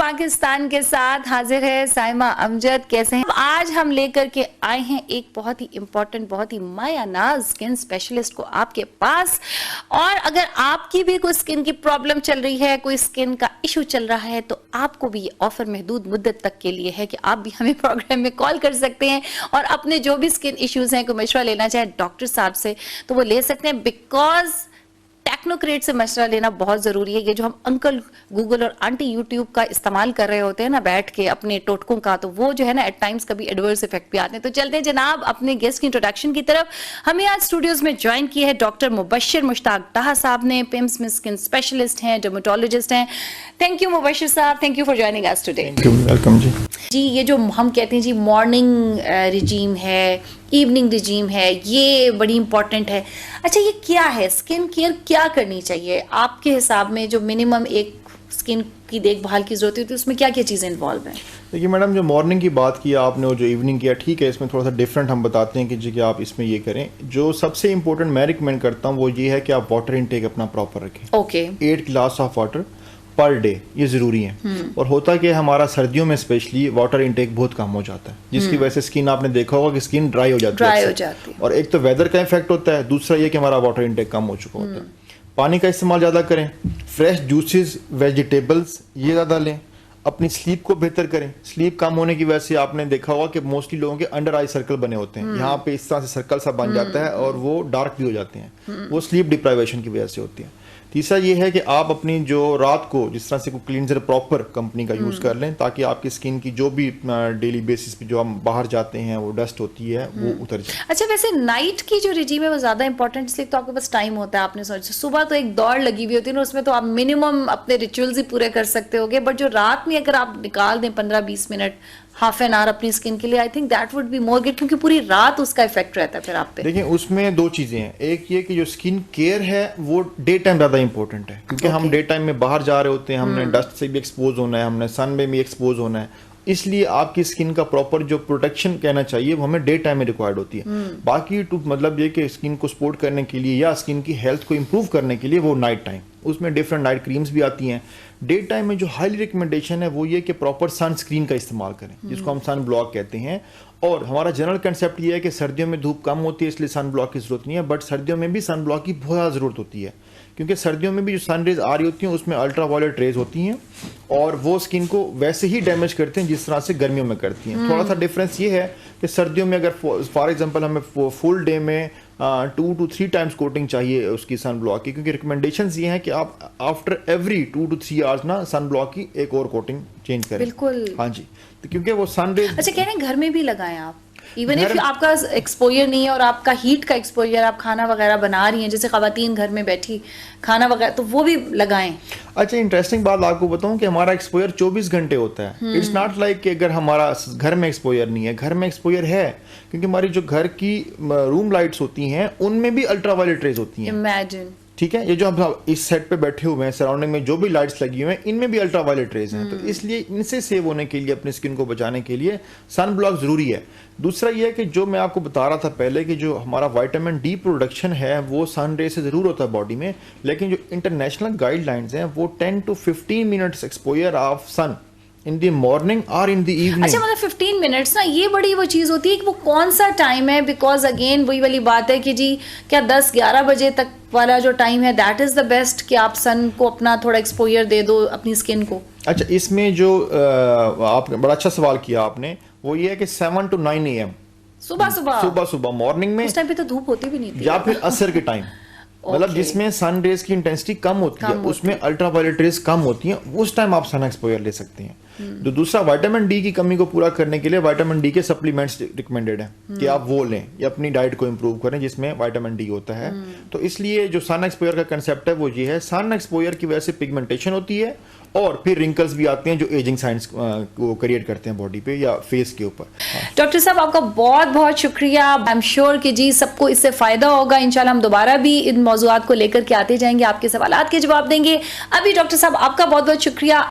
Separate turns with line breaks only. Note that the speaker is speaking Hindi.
पाकिस्तान के साथ हाजिर है साइमा अमजद। कैसे हैं? आज हम लेकर के आए हैं एक बहुत ही इम्पोर्टेंट, बहुत ही मायानाज स्किन स्पेशलिस्ट को आपके पास। और अगर आपकी भी कोई स्किन की प्रॉब्लम चल रही है, कोई स्किन का इशू चल रहा है, तो आपको भी ये ऑफर महदूद मुद्दत तक के लिए है कि आप भी हमें प्रोग्राम में कॉल कर सकते हैं और अपने जो भी स्किन इश्यूज हैं, कोई मशवरा लेना चाहे डॉक्टर साहब से तो वो ले सकते हैं। बिकॉज टेक्नोक्रेट से मशवरा लेना बहुत जरूरी है। ये जो हम अंकल गूगल और आंटी यूट्यूब का इस्तेमाल कर रहे होते हैं ना बैठ के अपने टोटकों का, तो वो जो है ना एट टाइम्स कभी एडवर्स इफेक्ट भी आते हैं। तो चलते हैं जनाब अपने गेस्ट की इंट्रोडक्शन की तरफ। हमें आज स्टूडियोज में ज्वाइन किया है डॉक्टर मुबश्शिर मुश्ताक ताहा साहब ने। पिम्स में स्किन स्पेशलिस्ट हैं, डर्मेटोलॉजिस्ट हैं। थैंक यू मुबश्शिर साहब, thank you for joining us today.
Welcome जी।
जी, ये जो हम कहते हैं जी मॉर्निंग रिजीम है, इवनिंग रिजीम है, ये बड़ी इंपॉर्टेंट है। अच्छा, ये क्या है? स्किन केयर क्या करनी चाहिए आपके हिसाब में? जो मिनिमम एक स्किन की देखभाल की जरूरत होती है उसमें क्या क्या चीज़ें इन्वॉल्व हैं?
देखिए मैडम, जो मॉर्निंग की बात की आपने और जो इवनिंग किया, ठीक है, इसमें थोड़ा सा डिफरेंट हम बताते हैं कि जी कि आप इसमें ये करें। जो सबसे इंपॉर्टेंट मैं रिकमेंड करता हूँ वो ये है कि आप वाटर इनटेक अपना प्रॉपर रखें।
ओके।
8 गिलास ऑफ वाटर पर डे, ये ज़रूरी है। और होता कि हमारा सर्दियों में स्पेशली वाटर इनटेक बहुत कम हो जाता है, जिसकी वजह से स्किन आपने देखा होगा कि स्किन ड्राई हो जाती है। और एक तो वेदर का इफेक्ट होता है, दूसरा ये कि हमारा वाटर इनटेक कम हो चुका होता है। पानी का इस्तेमाल ज़्यादा करें, फ्रेश जूसेस, वेजिटेबल्स ये ज़्यादा लें। अपनी स्लीप को बेहतर करें। स्लीप कम होने की वजह से आपने देखा होगा कि मोस्टली लोगों के अंडर आई सर्कल बने होते हैं, यहाँ पे इस तरह से सर्कल सा बन जाता है और वो डार्क भी हो जाते हैं। वो स्लीप डिप्राइवेशन की वजह से होती है। तीसरा ये है कि आप अपनी जो रात को जिस तरह से कोई क्लींजर प्रॉपर कंपनी का यूज़ कर लें, ताकि आपकी स्किन की जो भी डेली बेसिस पे जो हम बाहर जाते हैं वो डस्ट होती है वो उतर जाए।
अच्छा, वैसे नाइट की जो रिजीम है वो ज़्यादा इंपॉर्टेंट इसलिए तो आपके पास टाइम होता है। आपने सोचा सुबह तो एक दौड़ लगी हुई होती है ना, उसमें तो आप मिनिमम अपने रिचुअल्स ही पूरे कर सकते होगे, बट जो रात में अगर आप निकाल दें 15-20 मिनट, हाफ एन आवर अपनी स्किन के लिए, I think that would be more good, क्योंकि पूरी रात उसका इफेक्ट रहता है फिर आप पे।
देखिए उसमें दो चीज़ें हैं। एक ये कि जो स्किन केयर है वो डे टाइम ज़्यादा इंपॉर्टेंट है, क्योंकि हम डे टाइम में बाहर जा रहे होते हैं, हमने डस्ट से भी एक्सपोज होना है, हमने सन में भी एक्सपोज होना है। इसलिए आपकी स्किन का प्रॉपर जो प्रोटेक्शन कहना चाहिए वो हमें डे टाइम में रिक्वायर्ड होती है। बाकी टू मतलब ये कि स्किन को सपोर्ट करने के लिए या स्किन की हेल्थ को इंप्रूव करने के लिए वो नाइट टाइम, उसमें डिफरेंट नाइट क्रीम्स भी आती हैं। डे टाइम में जो हाईली रिकमेंडेशन है वो ये कि प्रॉपर सनस्क्रीन का इस्तेमाल करें, जिसको हम सन ब्लॉक कहते हैं। और हमारा जनरल कंसेप्ट ये है कि सर्दियों में धूप कम होती है इसलिए सन ब्लॉक की जरूरत नहीं है, बट सर्दियों में भी सन ब्लॉक की बहुत ज़्यादा ज़रूरत होती है, क्योंकि सर्दियों में भी जो सन रेज आ रही होती हैं उसमें अल्ट्रा वायलेट रेज होती हैं और वो स्किन को वैसे ही डैमेज करते हैं जिस तरह से गर्मियों में करती हैं। थोड़ा सा डिफरेंस ये है कि सर्दियों में अगर फॉर एग्जांपल हमें फुल डे में 2 to 3 टाइम्स कोटिंग चाहिए उसकी सन ब्लॉक की, क्योंकि रिकमेंडेशंस ये हैं कि आप आफ्टर एवरी 2 to 3 आवर्स ना सन ब्लॉक की एक और कोटिंग चेंज करें।
बिल्कुल।
हाँ जी, तो क्योंकि वो सन रेज।
अच्छा, कह रहे हैं घर में भी लगाएं आप, इवन इफ आपका एक्सपोजर नहीं है और आपका हीट का एक्सपोजर, आप खाना वगैरह बना रही हैं, जैसे खवातीन घर में बैठी खाना वगैरह, तो वो भी लगाएं।
अच्छा, इंटरेस्टिंग बात आपको बताऊं कि हमारा एक्सपोजर 24 घंटे होता है। इट्स नॉट लाइक कि अगर हमारा घर में एक्सपोजर नहीं है, घर में एक्सपोजर है, क्योंकि हमारी जो घर की रूम लाइट्स होती हैं उनमें भी अल्ट्रा वायलेट रेज होती हैं।
इमेजिन,
ठीक है, ये जो हम इस सेट पे बैठे हुए हैं, सराउंडिंग में जो भी लाइट्स लगी हुई हैं, इनमें भी अल्ट्रा वायलेट रेज हैं। तो इसलिए इनसे सेव होने के लिए, अपनी स्किन को बचाने के लिए सन ब्लॉक जरूरी है। दूसरा ये है कि जो मैं आपको बता रहा था पहले कि जो हमारा विटामिन डी प्रोडक्शन है वो सन रे से जरूर होता है बॉडी में, लेकिन जो इंटरनेशनल गाइडलाइंस हैं वो 10 to 15 minutes exposure of sun in the morning और इन द इवनिंग।
अच्छा, मतलब 15 मिनट्स ना, ये बड़ी वो चीज़ होती है कि वो कौन सा टाइम है? बिकॉज अगेन वही वाली बात है कि जी क्या 10-11 बजे तक वाला जो टाइम है दैट इज़ द बेस्ट कि आप सन को अपना थोड़ा एक्सपोजर दे दो अपनी स्किन को?
अच्छा, इसमें जो आपने बड़ा अच्छा सवाल किया आपने, वो ये है कि 7 to 9 AM सुबह मॉर्निंग में,
उस टाइम पे तो धूप होती भी नहीं थी,
या फिर असर के टाइम मतलब जिसमें सन रेज की इंटेंसिटी कम होती है, उसमें अल्ट्रा वायलेट रेज कम होती हैं, उस टाइम आप सन एक्सपोजर ले सकते हैं। तो दूसरा, विटामिन डी की कमी को पूरा करने के लिए विटामिन डी के सप्लीमेंट्स रिकमेंडेड है कि आप वो लें या अपनी डाइट को इंप्रूव करें जिसमें विटामिन डी होता है। तो इसलिए जो सन एक्सपोजर का कंसेप्ट है वो ये है, सन एक्सपोजर की वजह से पिगमेंटेशन होती है और फिर रिंकल्स भी आते हैं जो एजिंग साइंस को क्रिएट करते हैं बॉडी पे या फेस के ऊपर।
डॉक्टर साहब आपका बहुत बहुत शुक्रिया। आई एम श्योर कि जी सबको इससे फायदा होगा। इंशाल्लाह हम दोबारा भी इन मौजूआत को लेकर के आते जाएंगे, आपके सवालात के जवाब देंगे। अभी डॉक्टर साहब आपका बहुत बहुत शुक्रिया।